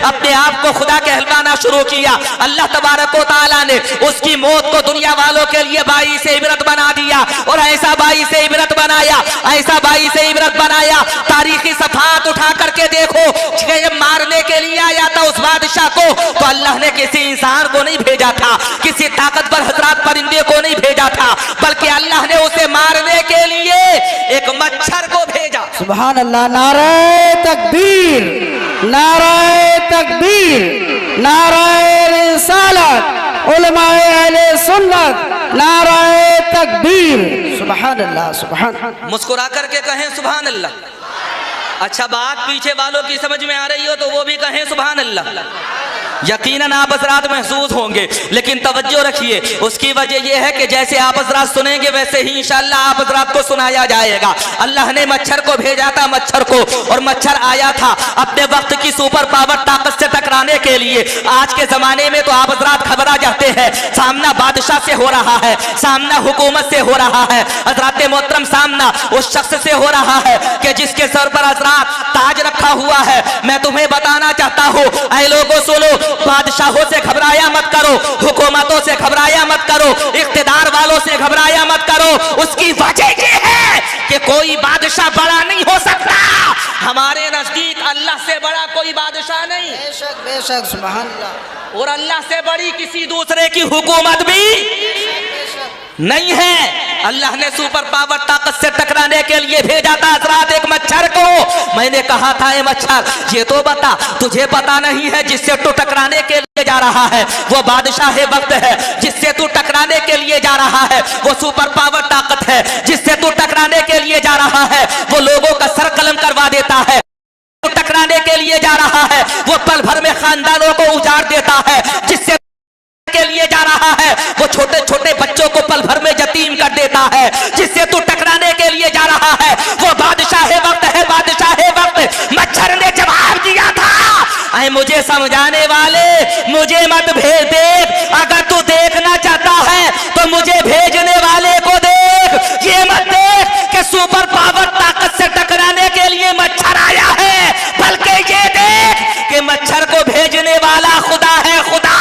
अपने आप को खुदा कहलवाना शुरू किया। अल्लाह तबारक व तआला ने उसकी मौत को दुनिया वालों के लिए बाईस इबरत बना दिया और ऐसा बाईस इबरत बनाया, ऐसा बाईस इबरत बनाया। तारीखी सफात उठा करके देखो, जब मारने के लिए आया था उस बादशाह को, तो अल्लाह ने किसी इंसान को नहीं भेजा था, किसी ताकतवर हजरात परिंदे को नहीं भेजा था, बल्कि अल्लाह ने उसे मारने के लिए एक मच्छर को भेजा। सुभान अल्लाह। नारे तकबीर, नारे तकबीर, नारे रिसालत, उलमाए अहले सुन्नत, नारे तकबीर। सुभान अल्लाह, सुभान। मुस्कुरा करके कहें सुभान अल्लाह। अच्छा, बात पीछे वालों की समझ में आ रही हो तो वो भी कहें सुभान अल्लाह। यकीनन आप हज़रात महसूस होंगे, लेकिन तवज्जो रखिए, उसकी वजह यह है कि जैसे आप हज़रात सुनेंगे वैसे ही इंशाअल्लाह आप हज़रात को सुनाया जाएगा। अल्लाह ने मच्छर को भेजा था, मच्छर को, और मच्छर आया था अपने वक्त की सुपर पावर ताकत से टकराने के लिए। आज के ज़माने में तो आप हज़रात घबरा जाते हैं, सामना बादशाह से हो रहा है, सामना हुकूमत से हो रहा है, हज़रात मोहतरम सामना उस शख्स से हो रहा है कि जिसके सर पर हज़रात ताज रखा हुआ है। मैं तुम्हें बताना चाहता हूँ, ऐ लोगों सुनो, बादशाहों से घबराया मत करो, हुकूमतों से घबराया मत करो, इख्तिदार वालों से घबराया मत करो। उसकी वजह ये है कि कोई बादशाह बड़ा नहीं हो सकता, हमारे नजदीक अल्लाह से बड़ा कोई बादशाह नहीं। बेशक बेशक, सुभान अल्लाह। और अल्लाह से बड़ी किसी दूसरे की हुकूमत भी नहीं है। अल्लाह ने सुपर पावर ताकत से टकराने के लिए भेजा था हज़रात एक मच्छर को। मैंने कहा था, ए मच्छर, ये तो बता, तुझे पता नहीं है जिससे तू टकराने के लिए जा रहा है वो बादशाह वक्त है, जिससे तू टकराने के लिए जा रहा है वो सुपर पावर ताकत है, जिससे तू टकराने के लिए जा रहा है वो लोगों का सर कलम करवा देता है, टकराने के लिए जा रहा है वो पल भर में खानदानों को उजाड़ देता है, जिससे के लिए जा रहा है वो छोटे छोटे बच्चों को पल भर में यतीम कर देता है, जिससे तू टकराने के लिए जा रहा है वो बादशाह वक्त है, बादशाह वक्त। मच्छर ने जवाब दिया था, ऐ मुझे समझाने वाले, मुझे मत भेज, देख, अगर तू देखना चाहता है तो मुझे भेजने वाले को देख, ये मत देख कि सुपर पावर ताकत से टकराने के लिए मच्छर आया है, बल्कि ये देख कि मच्छर को भेजने वाला खुदा है, खुदा।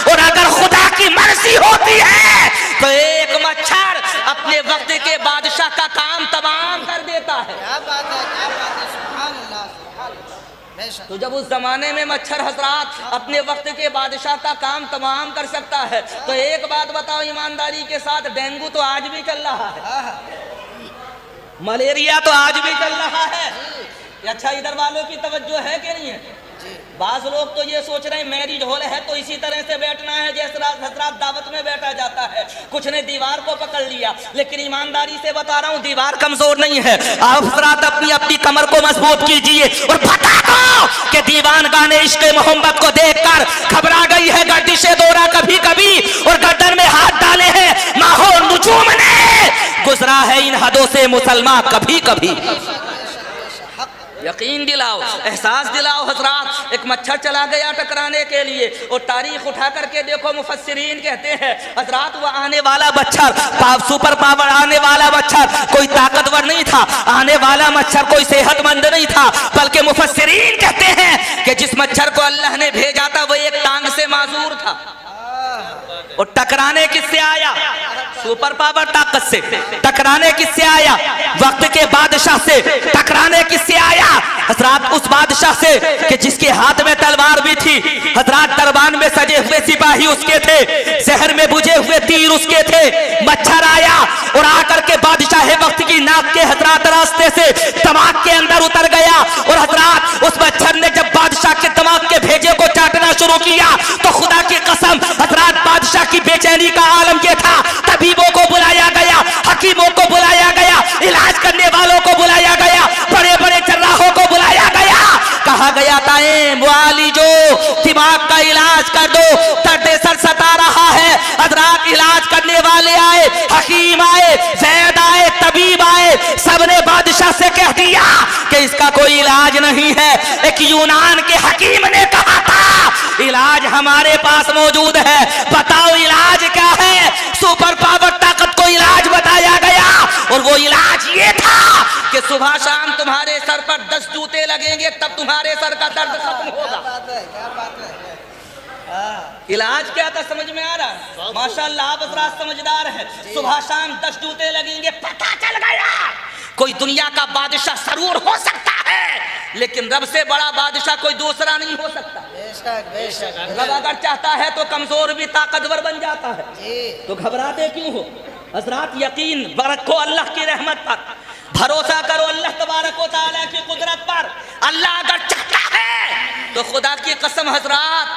और अगर खुदा की मर्जी होती है तो एक मच्छर अपने वक्त के बादशाह का काम तमाम कर देता है। क्या बात है, क्या बात है, सुभान अल्लाह, सुभान अल्लाह। बेशक। तो जब उस जमाने में मच्छर हज़रात अपने वक्त के बादशाह का काम तमाम कर सकता है, तो एक बात बताओ ईमानदारी के साथ, डेंगू तो आज भी चल रहा है, मलेरिया तो आज भी चल रहा है। अच्छा, इधर वालों की तवज्जो है कि नहीं है? बाज लोग तो ये सोच रहे हैं मैरिज हॉल है तो इसी तरह से बैठना है जैसे हज़रात दावत में बैठा जाता है, कुछ ने दीवार को पकड़ लिया। लेकिन ईमानदारी से बता रहा हूँ, दीवार कमजोर नहीं है। आप हज़रात अपनी अपनी कमर को मजबूत कीजिए और बता दो कि दीवान गाने इश्क़ मोहब्बत को देखकर घबरा गई है गर्दिशे दौरा कभी कभी, और गर्दन में हाथ डाले हैं माहौल नुजूम ने, गुजरा है इन हदों से मुसलमान कभी कभी। यकीन दिलाओ, एहसास दिलाओ हज़रात। एक मच्छर चला गया टकराने के लिए, और तारीख उठा करके देखो, मुफस्सिरीन कहते हैं हज़रात वो आने वाला मच्छर, सुपर पावर आने वाला मच्छर कोई ताकतवर नहीं था, आने वाला मच्छर कोई सेहतमंद नहीं था, बल्कि मुफस्सिरीन कहते हैं कि जिस मच्छर को अल्लाह ने भेजा था वो एक टांग से माजूर था। और टकराने किससे आया? सुपर पावर ताकत से। टकराने किससे आया? वक्त के बादशाह से। टकराने किससे आया? हजरात उस बादशाह से कि जिसके हाथ में तलवार भी थी, हजरात दरबार में सजे हुए सिपाही उसके थे, शहर में बुझे हुए तीर उसके थे। मच्छर आया और आकर के बादशाह वक्त की नाक के हजरात रास्ते से दिमाग के अंदर उतर गया, और हजरात उस मच्छर ने जब बादशाह के दिमाग के भेजे को चाटना शुरू किया तो खुदा की कसम हजरात बादशाह की बेचैनी का आलम ये था। तबीबों को बुलाया गया, हकीमों को बुलाया गया, इलाज करने वालों को बुलाया गया, बड़े बड़े जर्राहों को बुलाया गया। कहा गया था मुआलिजो दिमाग का इलाज कर दो, दर्द सर सता रहा है। हजरात इलाज करने वाले आए, हकीम आए, जैद आए, तबीब आए, सबने बादशाह से कह दिया कि इसका कोई इलाज नहीं है। एक यूनान के हकीम ने कहा था इलाज हमारे पास मौजूद है, बताओ इलाज क्या है? सुपर पावर ताकत को इलाज बताया गया और वो इलाज ये था कि सुबह शाम तुम्हारे सर पर 10 जूते लगेंगे तब तुम्हारे सर का दर्द खत्म क्या होगा। बात है, क्या बात है। हाँ, इलाज क्या था समझ में आ रहा है? माशाअल्लाह आप हज़रात समझदार हैं। सुबह शाम 10 जूते लगेंगे, पता चल गया कोई दुनिया का बादशाह जरूर हो सकता है लेकिन रब से बड़ा बादशाह कोई दूसरा नहीं हो सकता। बेशक बेशक। रब अगर चाहता है तो कमजोर भी ताकतवर बन जाता है। जी तो घबराते क्यों हो हजरात? यकीन रखो अल्लाह की रहमत पर, भरोसा करो अल्लाह तबारक व तआला की कुदरत पर। अल्लाह अगर चाहता है तो खुदा की कसम हजरात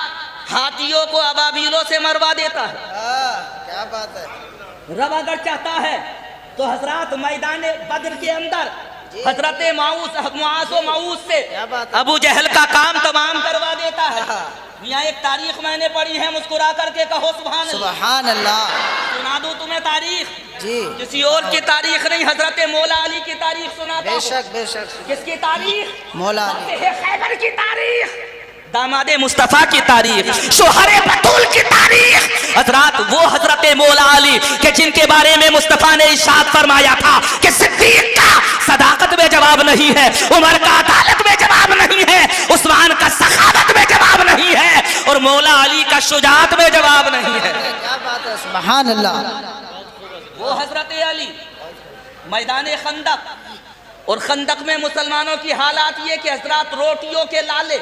हाथियों को अबाबीलों से मरवा देता है। हाँ, क्या बात है। रब अगर चाहता है तो हजरात मैदान बद्र के अंदर हजरत माऊस से क्या बात है। अबू जहल का काम तमाम करवा देता है। हाँ। यहाँ एक तारीख मैंने पढ़ी है, मुस्कुरा करके कहो सुभान अल्लाह। सुभान अल्लाह। सुना दूं तुम्हें तारीख? जी किसी और की तारीख नहीं, हजरत मौला अली की तारीख सुनाता हूं। बेशक बेशक। किसकी तारीख? मौला अली। फतेह खैबर की तारीख, दामादे मुस्तफा की तारीख, शोहरे बतूल की तारीख। हजरात वो हजरत मौला अली के जिनके बारे में मुस्तफा ने इरशाद फरमाया था कि सिद्दीक का सदाकत में जवाब नहीं है, उमर का अदालत में जवाब नहीं है, उस्मान का सखावत में जवाब नहीं है और मौला अली का शुजाअत में जवाब नहीं है। क्या बात है। सुभान अल्लाह। वो हजरत अली मैदान खंदक, और खंदक में मुसलमानों की हालात ये कि हजरात रोटियों के लाले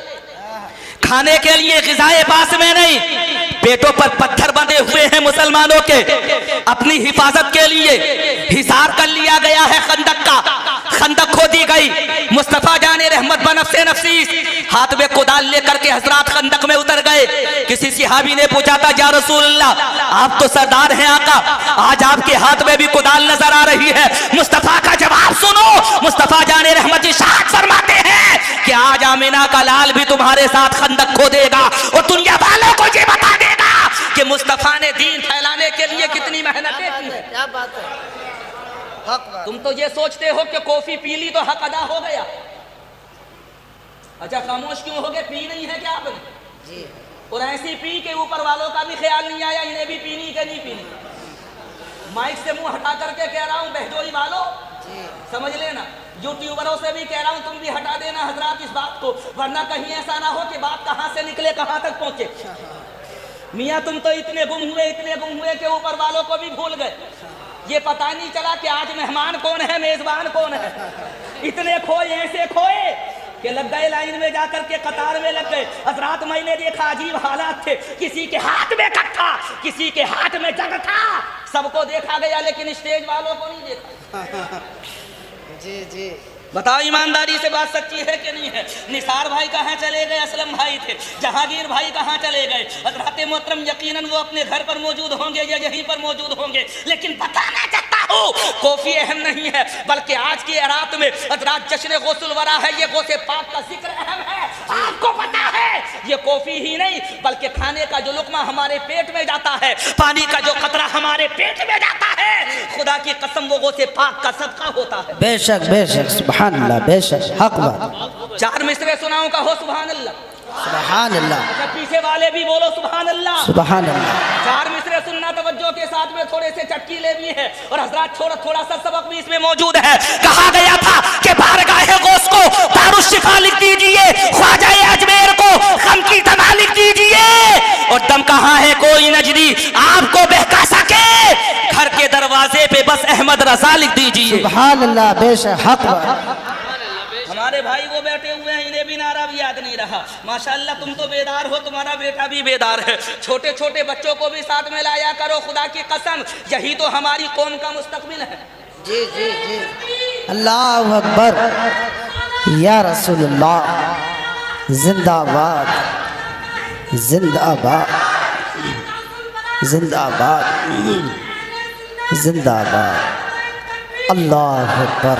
खाने के लिए ग़िज़ाए पास में नहीं, पेटों पर पत्थर बंधे हुए हैं मुसलमानों के। अपनी हिफाजत के लिए हिसार कर लिया गया है खंदक का, खंदक खोदी गई। मुस्तफा जाने रहमत बनफ़से नफीस हाथ में कुदाल लेकर के हजरात खंदक में उतर गए। किसी सहाबी ने पूछा था या रसूलल्लाह आप तो सरदार हैं आका, आज आपके हाथ में भी कुदाल नजर आ रही है। मुस्तफा का जवाब सुनो, मुस्तफा जाने रहमत इरशाद फरमाते हैं कि आज आमिना का लाल भी तुम्हारे साथ खंदक खोदेगा और दुनिया वालों को ये बता देगा कि मुस्तफा ने दीन फैलाने के लिए कितनी मेहनतें की हैं। क्या बात है। हक बात। तुम तो ये सोचते हो कि कॉफी पी ली तो हक अदा हो गया। अच्छा खामोश क्यों हो गए? पी नहीं है क्या आपने? जी और ऐसी पी के ऊपर वालों का भी ख्याल नहीं आया इन्हें भी पीनी कि नहीं पीनी। माइक से मुंह हटा करके कह रहा हूं बहजोई वालों, जी समझ लेना। यूट्यूबरों से भी कह रहा हूं तुम भी हटा देना हजरात इस बात को, वरना कहीं ऐसा ना हो कि बात कहां से निकले कहां तक पहुंचे। मियाँ तुम तो इतने गुम हुए कि ऊपर वालों को भी भूल गए। ये पता नहीं चला कि आज मेहमान कौन है मेजबान कौन है। इतने खोए ऐसे खोए कि लग गए लाइन में जाकर के कतार में लग गए। हजरात मैंने देखा अजीब हालात थे, किसी के हाथ में कट था, किसी के हाथ में जग था, सबको देखा गया लेकिन स्टेज वालों को नहीं देखा। जी जी बताओ ईमानदारी से बात सच्ची है कि नहीं है? निसार भाई कहाँ चले गए? असलम भाई थे। जहांगीर भाई कहाँ चले गए? हजरत मोहतरम यकीनन वो अपने घर पर मौजूद होंगे या यहीं पर मौजूद होंगे, लेकिन बताना चाहता हूँ कॉफी अहम नहीं है, बल्कि आज की रात में हजरात जश्न गुस्ल वरा है, ये गौसे पाक का जिक्र अहम है। आपको पता है ये कॉफी ही नहीं बल्कि खाने का जो लुकमा हमारे पेट में जाता है, पानी का जो कतरा हमारे पेट में जाता है, खुदा की कसम वो गौसे पाक का सदका होता है। बेशक बेशक। सुभान अल्लाह। बेशक हक बात। 4 मिसरे सुनाऊं का हो सुभान अल्लाह। सुभान अल्लाह। अच्छा पीछे वाले भी बोलो सुभान अल्लाह। सुभान अल्लाह। 4 मिसरे सुनना तवज्जो के साथ में, थोड़े से चटकी ले भी है और हजरात थोड़ा सा सबक भी इसमें मौजूद है। कहा गया था कि बारगाहे गौस को दारुश शिफा लिख दीजिए, ख्वाजा अजमेर को गम की दवा लिख दीजिए, और दम कहाँ है कोई नजरी आपको बहका सके, घर के दरवाजे पे बस अहमद रजा लिख दीजिए। सुभान अल्लाह। बेशक हक बात। हमारे भाई वो बैठे हुए हैं, इन्हें भी नारा भी याद नहीं रहा। माशाअल्लाह तुम तो बेदार हो, तुम्हारा बेटा भी बेदार है। छोटे छोटे बच्चों को भी साथ में लाया करो, खुदा की कसम यही तो हमारी कौम का मुस्तकबिल है। जी जी जी। अल्लाह अकबर या रसूलुल्लाह। जिंदाबाद जिंदाबाद जिंदाबाद जिंदाबाद। अल्लाह अकबर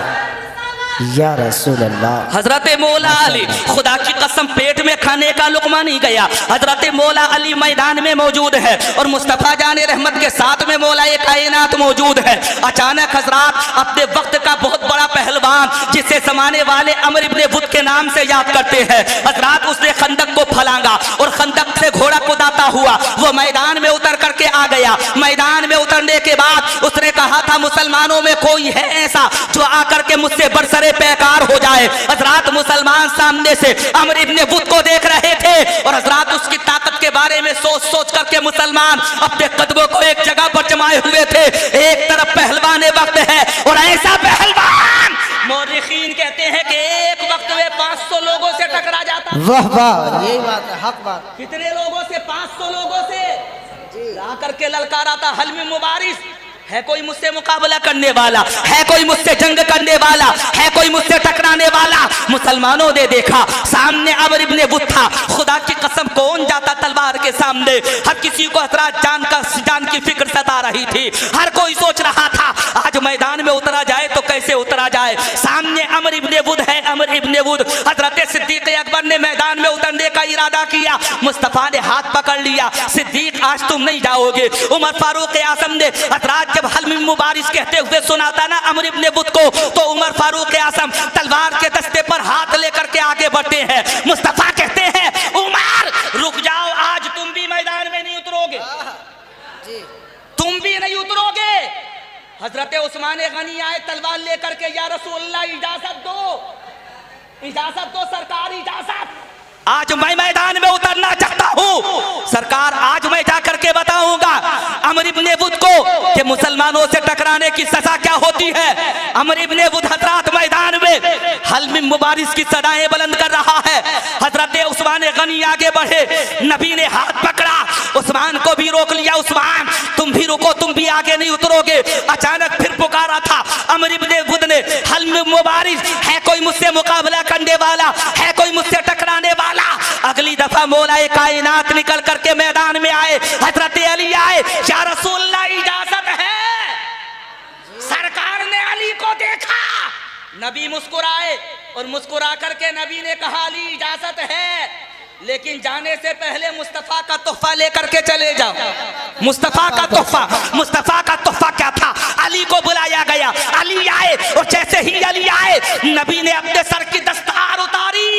या रसूल अल्लाह। हजरत मौला अली खुदा की कसम पेट में खाने का लुकमा नहीं गया। हजरत मौला अली मैदान में मौजूद है और मुस्तफ़ा जाने रहमत के साथ में मौला कायनात मौजूद है। अचानक हजरात अपने वक्त का बहुत बड़ा पहलवान जिसे जमाने वाले अमर इब्ने बुत के नाम से याद करते हैं, हजरात उसने खंदक को फलांगा और खंदक से घोड़ा कुदाता हुआ वो मैदान में उतर करके आ गया। मैदान में उतरने के बाद उसने कहा रहा था मुसलमानों में कोई है ऐसा जो आकर के मुझसे बरसरे पैकार हो जाए। हजरात मुसलमान सामने से अमर इब्ने बुद को देख रहे थे और हजरात उसकी ताकत के बारे में सोच सोच करके मुसलमान अपने कदमों को एक जगह पर जमाए हुए थे। एक तरफ पहलवान वक्त है और ऐसा पहलवान मौरिखीन कहते हैं कि एक वक्त में 500 लोगों से टकरा जाता। वाह वाह, यही बात है, हक बात। कितने लोगों से? 500 लोगों से आकर के ललकारा था, हल में मुबारिस है कोई मुझसे मुकाबला करने वाला, है कोई मुझसे जंग करने वाला, है कोई मुझसे टकराने वाला। मुसलमानों ने देखा सामने अमर इब्ने बुद था। खुदा की कसम कौन जाता तलवार के सामने? हर किसी को हजरात जान की फिक्र सता रही थी। हर कोई सोच रहा था आज मैदान में उतरा जाए तो कैसे उतरा जाए। सामने अमर इब्ने बुद है, अमर इब्ने बुद। हजरत सिद्दीक अकबर ने मैदान में उतरने का इरादा किया, मुस्तफा ने हाथ पकड़ लिया, सिद्दीक आज तुम नहीं जाओगे। उमर फारूक आजम ने हजरात जब हल्मी मुबारिस कहते हुए सुनाता ना अमर इब्ने बुद को, तो उमर फारूक आजम तलवार के दस्ते पर हाथ लेकर के आगे बढ़ते हैं। मुस्तफा कहते हैं उमर रुक जाओ, आज तुम भी मैदान में नहीं उतरोगे, तुम भी नहीं उतरोगे। हजरत उस्मान गनी आए तलवार लेकर के, या रसूलल्लाह इजाजत दो सरकार, इजाजत, आज मैं मैदान में उतरना चाहता हूं सरकार। आज मैं जाकर के बताऊंगा अमर इब्ने बुद को कि मुसलमानों से टकराने की सजा क्या होती है। अमर इब्ने बुद हजरात मैदान में हल्मी मुबारिस की सदाएं बुलंद कर रहा है। हजरत उस्मान गनी आगे बढ़े, नबी ने हाथ पकड़ा, उस्मान को भी रोक लिया, उस्मान तुम भी रुको, तुम भी आगे नहीं उतरोगे। अचानक फिर पुकारा था अमर इब्ने बुद ने, हल्मी मुबारिस, है कोई मुझसे मुकाबला करने वाला, है कोई मुझसे टकराने वाला। अगली दफा मौलाए कायनात निकल करके मैदान में आए, हजरत अली आए, या रसूलल्लाह इजाजत है। सरकार ने अली को देखा, नबी मुस्कुराए और मुस्कुरा करके नबी ने कहा अली इजाजत है, लेकिन जाने से पहले मुस्तफा का तोहफा लेकर के चले जाओ। मुस्तफा का तोहफा, मुस्तफा का तोहफा क्या था? अली को बुलाया गया, अली आए और जैसे ही अली आए नबी ने अपने सर की दस्तार उतारी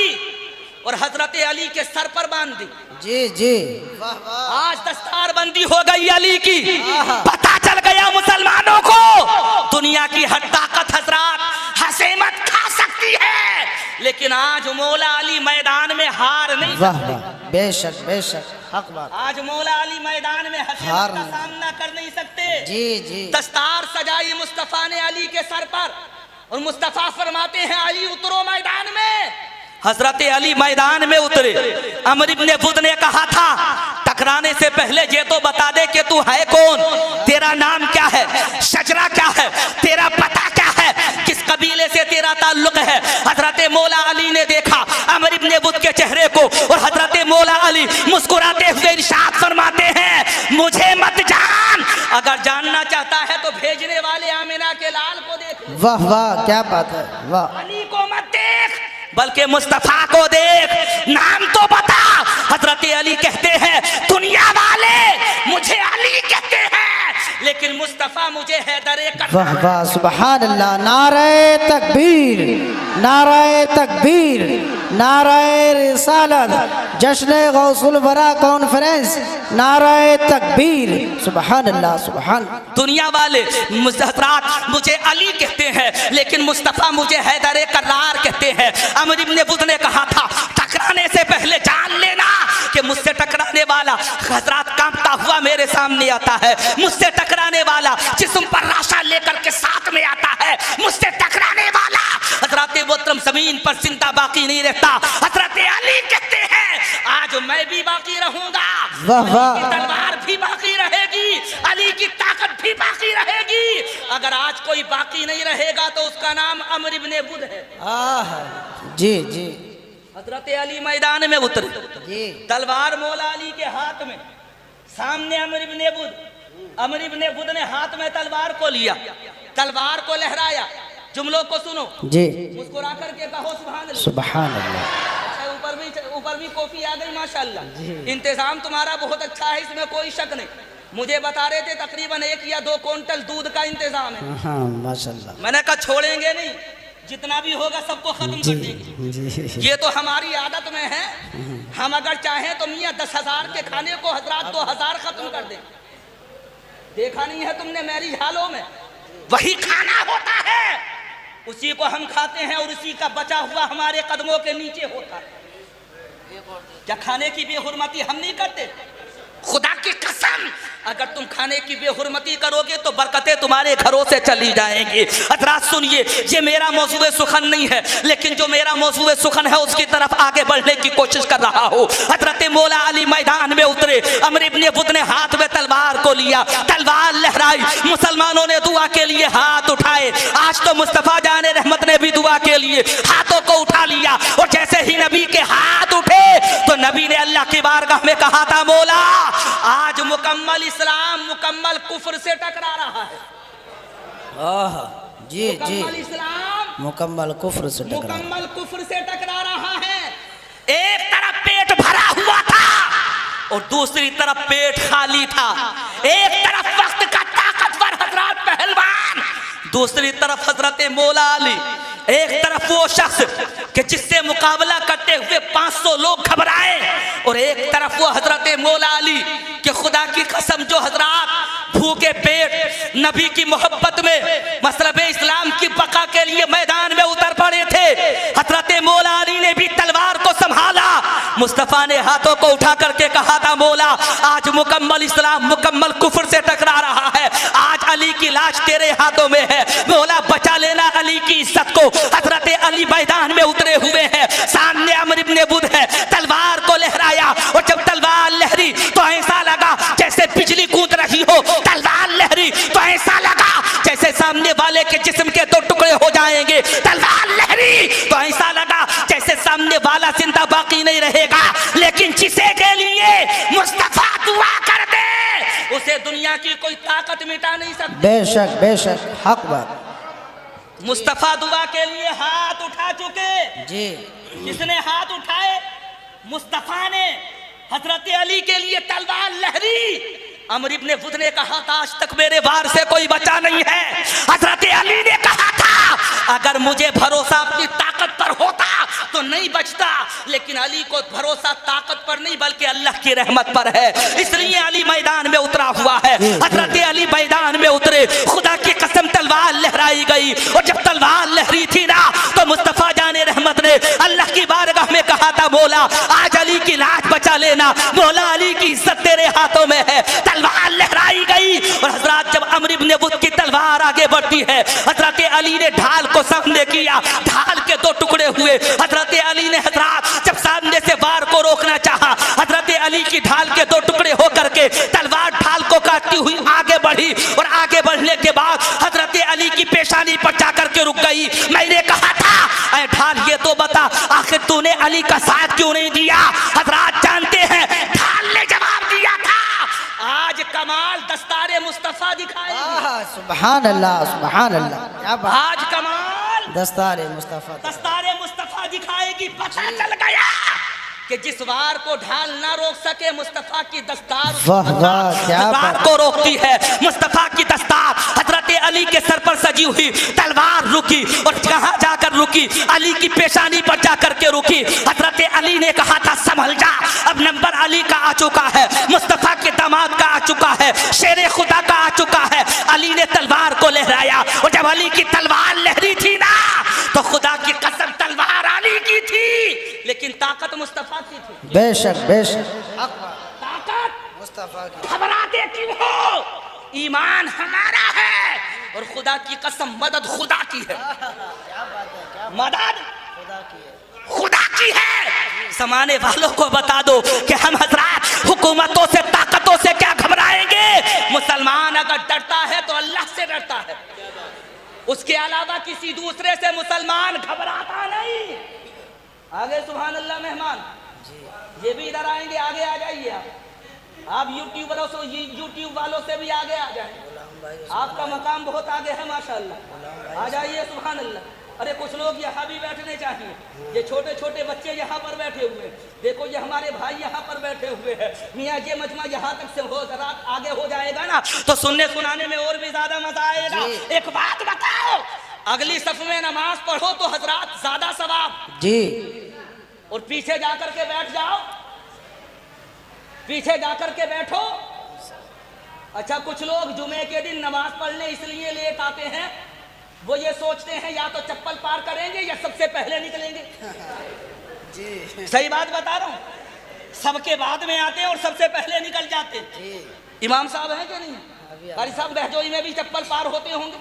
और हजरत अली के सर पर बांध दी। जी जी, आज दस्तार बंदी हो गई अली की। पता चल गया मुसलमानों को दुनिया की हर ताकत हजरात हसेमत खा सकती है, लेकिन आज मौला अली मैदान में हार नहीं सकते। बेशक बेशक, हक बात। आज मौला अली मैदान में हसेमत का सामना कर नहीं सकते। जी जी, दस्तार सजाई मुस्तफा ने अली के सर पर और मुस्तफा फरमाते हैं अली उतरो मैदान में। हजरत अली मैदान में उतरे। अमर इब्ने बुद ने कहा था टकराने से पहले ये तो बता दे कि तू है कौन, तेरा नाम क्या है, शजरा क्या है, तेरा पता क्या है, किस कबीले से तेरा ताल्लुक है। हजरत मौला अली ने देखा अमर इब्ने बुद के चेहरे को और हजरत मौला अली मुस्कुराते हुए इरशाद फरमाते हैं मुझे मत जान, अगर जानना चाहता है तो भेजने वाले आमिना के लाल को देख। वाह वाह, क्या बात है, वाह। अली को मत देख बल्कि मुस्तफा को देख, नाम तो बता। हजरत अली कहते हैं दुनिया वाले मुझे अली कहते हैं, लेकिन मुस्तफा मुझे हैदर करता। वाह वाह, सुभान अल्लाह। नारे तकबीर, नारे तकबीर, नारे रिसालत, जश्न गौसुल वरा कॉन्फ्रेंस, नारे तकबीर, सुभान अल्लाह सुभान। दुनिया वाले हजरात मुझे अली कहते हैं, लेकिन मुस्तफा मुझे हैदर करार कहते हैं। अमर इब्ने बुद ने कहा था टकराने से पहले जान लेना कि मुझसे टकराने वाला हजरात कांपता हुआ मेरे सामने आता है, मुझसे टकराने वाला जिस्म पर राशा लेकर के साथ में आता है, मुझसे टकराने वाला हजरत मोहतरम जमीन पर जिंदा बाकी नहीं रहता। हजरत अली कहते हैं आज मैं भी बाकी रहूंगा, वाह वाह, तलवार भी बाकी रहेगी, अली की ताकत भी बाकी रहेगी। अगर आज कोई बाकी नहीं रहेगा तो उसका नाम अमर इब्ने बुद है। जी जी, हजरत अली मैदान में उतरे, जी, तलवार मौला अली के हाथ में, सामने अमर इब्ने बुद। अमर इब्ने बुद ने हाथ में तलवार को लिया, तलवार को लहराया, जुमलों को सुनो जी, मुस्कुरा करके कहो सुभान अल्लाह। सुभान अल्लाह। ऊपर भी कॉफी आ गई माशाल्लाह। इंतजाम तुम्हारा बहुत अच्छा है, इसमें कोई शक नहीं। मुझे बता रहे थे तकरीबन 1 या 2 क्विंटल दूध का इंतजाम है। हाँ माशाल्लाह। मैंने कहा छोड़ेंगे नहीं, जितना भी होगा सबको खत्म कर देंगे। ये तो हमारी आदत में है, हम अगर चाहें तो मियाँ 10,000 के खाने को हजरात 2,000 खत्म कर दें। देखा नहीं है तुमने मैरिज हालों में वही खाना होता है, उसी को हम खाते हैं और उसी का बचा हुआ हमारे कदमों के नीचे होता है। क्या खाने की बेहुरमती हम नहीं करते? खुदा की कसम, अगर तुम खाने की बेहुरमती करोगे तो बरकतें तुम्हारे घरों से चली जाएंगी। हज़रात सुनिए, ये मेरा मौजूद सुखन नहीं है, लेकिन जो मेरा मौजूद सुखन है उसकी तरफ आगे बढ़ने की कोशिश कर रहा हूँ। हजरत मौला अली मैदान में उतरे, अमर इब्ने बुद ने हाथ में तलवार को लिया, तलवार लहराई, मुसलमानों ने दुआ के लिए हाथ उठाए। आज तो मुस्तफ़ा जाने रहमत ने भी दुआ के लिए हाथों को उठा लिया, और जैसे ही नबी के हाथ उठे तो नबी ने अल्लाह की बारगाह में कहा था, मौला आज मुकम्मल इस्लाम मुकम्मल कुफ्र से टकरा रहा है। जी जी, मुकम्मल इस्लाम मुकम्मल कुफ्र से टकरा, मुकम्मल कुफ्र से टकरा रहा है। एक तरफ पेट भरा हुआ था और दूसरी तरफ पेट खाली था। एक तरफ वक्त का ताकतवर हजरत पहलवान, दूसरी तरफ हजरत मौला अली। एक तरफ वो शख्स कि जिससे मुकाबला करते हुए 500 लोग घबराए, और एक तरफ वो हजरत मौला अली कि खुदा की कसम जो हजरात भूखे पेट नबी की मोहब्बत में मसलब इस्लाम की बका के लिए मैदान में उतर पड़े थे। हजरत मौला अली ने भी तलवार को संभाला। मुस्तफ़ा ने हाथों को उठा करके कहा था, मौला आज मुकम्मल इस्लाम मुकम्मल कुफ्र से टकरा रहा है। आज अली की लाश तेरे हाथों में है, मौला बचा लेना अली की इज्जत को। हजरत अली मैदान में उतरे हुए हैं, सामने अमर इब्ने बुद है, तलवार को लहराया, और जब तलवार लहरी तो ऐसा लगा जैसे बिजली कूद रही हो। तलवार लहरी तो ऐसा लगा जैसे सामने वाले के जिस्म के 2 टुकड़े हो जाएंगे। तलवार लहरी तो ऐसा लगा जैसे सामने वाला जिंदा बाकी नहीं रहेगा। लेकिन जिसे के लिए मुस्तफा दुआ कर दे, उसे दुनिया की कोई ताकत मिटा नहीं सकती। बेशक बेशक, हक बात। मुस्तफा दुआ के लिए हाथ उठा चुके। जी, किसने हाथ उठाए? मुस्तफा ने। हजरत अली के लिए तलवार लहरी। अमर इब्ने बुद ने कहा था, आज तक मेरे वार से कोई बचा नहीं है। हजरत अली ने कहा था, अगर मुझे भरोसा अपनी ताकत पर होता तो नहीं बचता, लेकिन अली को भरोसा ताकत पर नहीं बल्कि अल्लाह की रहमत पर है, इसलिए अली मैदान में उतरा हुआ है। हजरत अली मैदान में उतरे, खुदा की कसम तलवार लहराई गई, और जब तलवार लहरी थी ना तो मुस्तफा जाने रहमत ने अल्लाह की बारगाह में कहा था, मौला आज अली की लाश बचा लेना, मौला अली की इज्जत तेरे हाथों में है। तलवार लहराई गई, और हजरत जब अमर इब्ने बुद की तलवार आगे बढ़ती है, हजरत अली ने ढाल को सामने किया, ढाल के 2 टुकड़े हुए। हजरत अली ने हजरत जब सामने से वार को रोकना चाहा, हजरत अली की ढाल के 2 टुकड़े होकर के तलवार ढाल को काटती हुई आगे बढ़ी, और आगे बढ़ने के बाद हजरत अली की पेशानी पर जाकर के रुक गई। मैंने कहा था, ऐ ढाल ये तो बता, आखिर तूने अली का साथ क्यों नहीं दिया? हजरत जानते हैं ढाल ने जवाब दिया था, आज कमाल दस्तारे मुस्तफा दिखाएगी। सुभान अल्लाह, सुभान अल्लाह, क्या बात। आज कमाल दस्तारे मुस्तफा, दस्तारे मुस्तफा दिखाएगी। पता चल गया कि जिस वार को ढाल ना रोक सके, मुस्तफा की दस्तार वाह वाह, क्या वार बात। को रोकती है। मुस्तफा की दस्तार हजरत अली के सर पर सजी हुई तलवार रुकी, और कहाँ जाकर रुकी? अली की पेशानी पर जाकर के रुकी। हजरत अली ने कहा था, संभल जा, अब नंबर अली का आ चुका है, मुस्तफा के दामाद का आ चुका है, शेरे खुदा का आ चुका है। अली ने तलवार को लहराया, और जब अली की तलवार लहरी थी ना तो खुदा की कसम तलवार अली की थी, लेकिन ताकत मुस्तफा की थी। बेशक बेशक, ताकत मुस्तफा की। घबराते क्यों हो? ईमान हमारा है, और खुदा की कसम मदद खुदा की है। मदद खुदा की है। समाने वालों को बता दो कि हम हजरात हुकूमतों से ताकतों से क्या घबराएंगे? मुसलमान अगर डरता है तो अल्लाह से डरता है, उसके अलावा किसी दूसरे से मुसलमान घबराता नहीं। आगे सुभान अल्लाह। मेहमान ये भी इधर आएंगे, आगे आ जाइए आप यूट्यूब वालों से भी आगे आ जाए, आपका मकाम बहुत आगे है माशाअल्लाह। आ जाइए सुभान अल्लाह। अरे कुछ लोग यहाँ भी बैठने चाहिए, ये छोटे छोटे बच्चे यहाँ पर बैठे हुए हैं, देखो ये हमारे भाई यहाँ पर बैठे हुए हैं। मियाँ ये मजमा यहाँ तक से हो, रात आगे हो जाएगा ना तो सुनने सुनाने में और भी ज्यादा मजा आएगा। एक बात बताओ, अगली सफ में नमाज पढ़ो तो हजरात ज्यादा सवाब जी, और पीछे जाकर के बैठ जाओ, पीछे जाकर के बैठो अच्छा, कुछ लोग जुमे के दिन नमाज पढ़ने इसलिए लेट आते हैं, वो ये सोचते हैं या तो चप्पल पार करेंगे या सबसे पहले निकलेंगे। जी सही बात बता रहा हूँ, सबके बाद में आते हैं और सबसे पहले निकल जाते हैं। जी इमाम साहब हैं कि नहीं? कारी साहब बहजोई में भी चप्पल पार होते होंगे,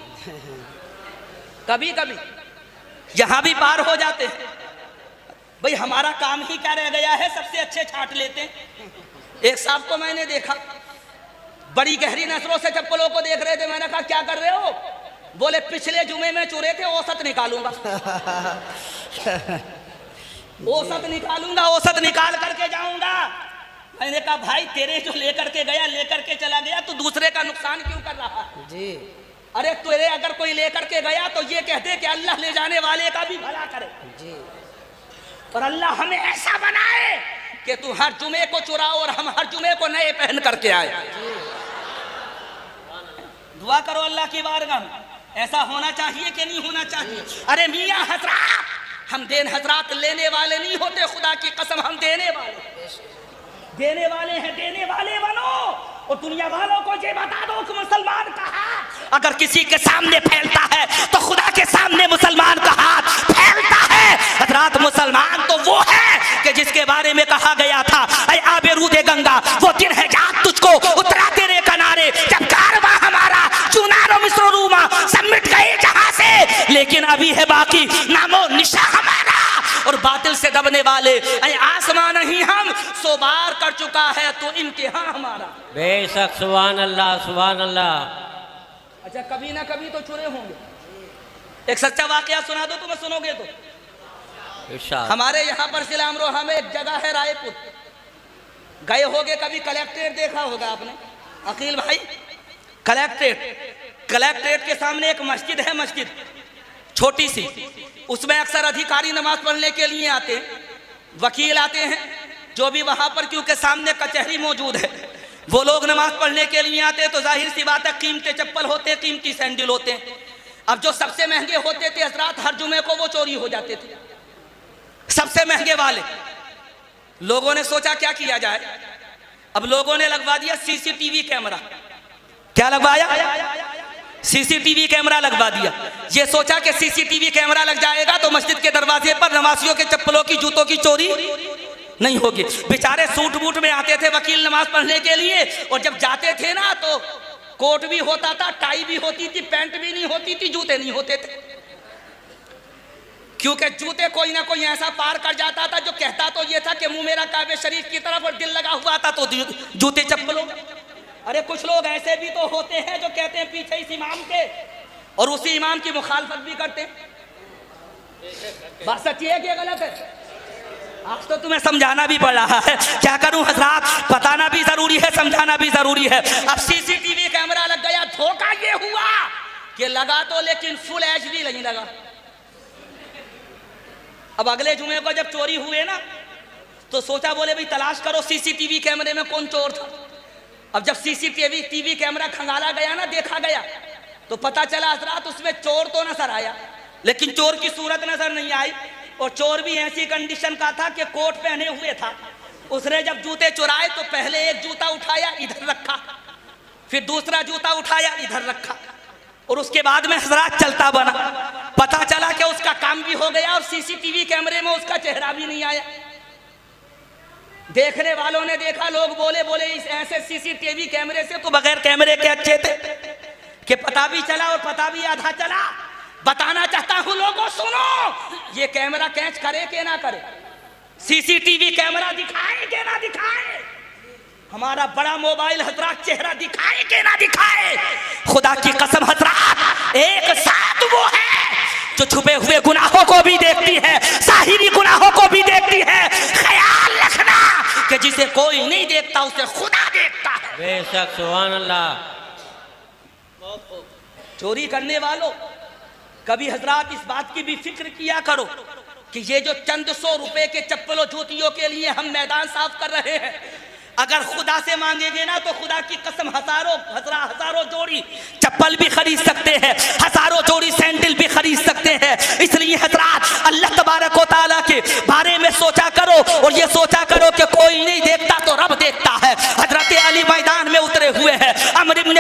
कभी कभी यहाँ भी पार हो जाते हैं। भाई हमारा काम ही क्या रह गया है, सबसे अच्छे छांट लेते हैं। एक साहब को मैंने देखा, बड़ी गहरी नजरों से चप्पलों को देख रहे थे। मैंने कहा क्या कर रहे हो? बोले पिछले जुमे में चुरे थे, औसत निकालूंगा। औसत निकालूंगा, औसत निकाल करके जाऊंगा। मैंने कहा भाई तेरे जो लेकर के गया, लेकर के चला गया, तो दूसरे का नुकसान क्यों कर रहा है? जी अरे तेरे अगर कोई लेकर के गया तो ये कहते कि अल्लाह ले जाने वाले का भी भला करे। जी और अल्लाह हमें ऐसा बनाए कि तू हर जुमे को चुराओ और हम हर जुमे को नए पहन करके आए। दुआ करो अल्लाह की बारगाह में, ऐसा होना चाहिए कि नहीं होना चाहिए? अरे मियां हजरात, हम देन हजरात लेने वाले नहीं होते, खुदा की कसम हम देने वाले हैं। देने वाले बनो और दुनिया वालों को ये बता दो कि मुसलमान का हाथ अगर किसी के सामने फैलता है तो खुदा के सामने मुसलमान का हाथ फैलता है। हजरात, मुसलमान तो वो है कि जिसके बारे में कहा गया था, ऐ आबे रूदे गंगा, वो दिन है याद तुझको उतरा तेरे किनारे, जब कारवां हमारा चुनारो मिस्र रूमा सब मिट गए जहां से, लेकिन अभी है बाकी नामो निशा हमारा। और बातिल से दबने वाले आसमान नहीं हम 100 बार कर चुका है तो इम्तिहान हमारा। बेशक, सुभान अल्लाह, सुभान अल्लाह। अच्छा, कभी ना कभी तो चुरे होंगे। एक सच्चा वाकया सुना दो, तुम्हें सुनोगे तो। इरशाद। हमारे यहाँ पर जिला अमरोहा में एक जगह है रायपुर, गए होगे कभी, कलेक्ट्रेट देखा होगा आपने अकील भाई? कलेक्ट्रेट के सामने एक मस्जिद है, मस्जिद छोटी सी, उसमें अक्सर अधिकारी नमाज पढ़ने के लिए आते हैं, वकील आते हैं, जो भी वहां पर, क्योंकि सामने कचहरी मौजूद है, वो लोग नमाज पढ़ने के लिए आते हैं। तो जाहिर सी बात है कीमती चप्पल होते हैं, कीमती सैंडल होते हैं। अब जो सबसे महंगे होते थे हजरात, हर जुमे को वो चोरी हो जाते थे, सबसे महंगे वाले। लोगों ने सोचा क्या किया जाए, अब लोगों ने लगवा दिया सीसीटीवी कैमरा। क्या लगवाया? सीसीटीवी कैमरा लगवा दिया। ये सोचा कि सीसीटीवी कैमरा लग जाएगा तो मस्जिद के दरवाजे पर नमाजियों के चप्पलों की, जूतों की चोरी नहीं होगी। बेचारे सूट बूट में आते थे वकील नमाज पढ़ने के लिए, और जब जाते थे ना तो कोट भी होता था, टाई भी होती थी, पैंट भी नहीं होती थी, जूते नहीं होते थे, क्योंकि जूते कोई ना कोई ऐसा पार कर जाता था जो कहता तो ये था कि मुंह मेरा काबे शरीफ की तरफ और दिल लगा हुआ था तो जूते चप्पलों। अरे कुछ लोग ऐसे भी तो होते हैं जो कहते हैं पीछे इस इमाम के, और उसी इमाम की मुखालफत भी करते हैं। बात सच्ची है कि गलत है? आज तो तुम्हें समझाना भी पड़ रहा है, क्या करूं हजरात, बताना भी जरूरी है, समझाना भी जरूरी है। अब सीसीटीवी कैमरा लग गया, धोखा ये हुआ कि लगा तो, लेकिन फुल एचडी नहीं लगा। अब अगले जुमे को जब चोरी हुए ना तो सोचा, बोले भाई तलाश करो सीसीटीवी कैमरे में कौन चोर था। अब जब सीसीटीवी कैमरा खंगाला गया ना, देखा गया, तो पता चला हजरात उसमें चोर तो नजर आया, लेकिन चोर की सूरत नजर नहीं आई। और चोर भी ऐसी कंडीशन का था कि कोट पहने हुए था। उसने जब जूते चुराए तो पहले एक जूता उठाया, इधर रखा, फिर दूसरा जूता उठाया, इधर रखा, और उसके बाद में हजरात चलता बना। पता चला कि उसका काम भी हो गया और सीसीटीवी कैमरे में उसका चेहरा भी नहीं आया। देखने वालों ने देखा, लोग बोले इस ऐसे सीसीटीवी कैमरे से तो बगैर कैमरे के अच्छे थे, कि पता भी चला और पता भी आधा चला। बताना चाहता हूं लोगों, सुनो, ये कैमरा कैच करे कि ना करे, सीसीटीवी कैमरा दिखाए कि ना दिखाए, हमारा बड़ा मोबाइल हजरात चेहरा दिखाए कि ना दिखाए, खुदा की कसम हजरात एक साथ वो है जो छुपे हुए गुनाहों को भी देखती है, साहिरी गुनाहों को भी देखती है। ख्याल रखना कि जिसे कोई नहीं देखता उसे खुदा देखता है। बेशक, सुभान अल्लाह। चोरी करने वालों, कभी हजरात इस बात की भी फिक्र किया करो कि ये जो चंद 100 रुपए के चप्पलों जूतियों के लिए हम मैदान साफ कर रहे हैं, अगर खुदा से मांगेंगे ना तो खुदा की कसम हजारों जोड़ी चप्पल भी खरीद सकते हैं, हजारों जोड़ी सैंडल भी खरीद सकते हैं। इसलिए हजरात अल्लाह तबारक व तआला के बारे में सोचा करो, और ये सोचा करो कि कोई नहीं देखता तो रब देखता है। हजरत अली मैदान में उतरे हुए हैं, अमर इब्न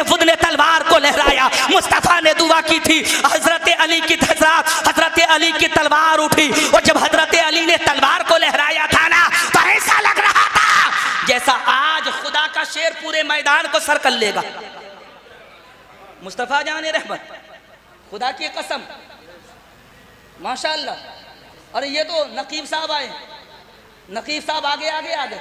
की थी, हजरत अली की हजरत अली की तलवार उठी, और जब हजरत अली ने तलवार को लहराया था ना, तो ऐसा लग रहा था जैसा आज खुदा का शेर पूरे मैदान को सर कर लेगा। मुस्तफा जाने रहमत, खुदा की कसम, माशाअल्लाह। अरे ये तो नकीब साहब आए, नकीब साहब आगे आगे आगे।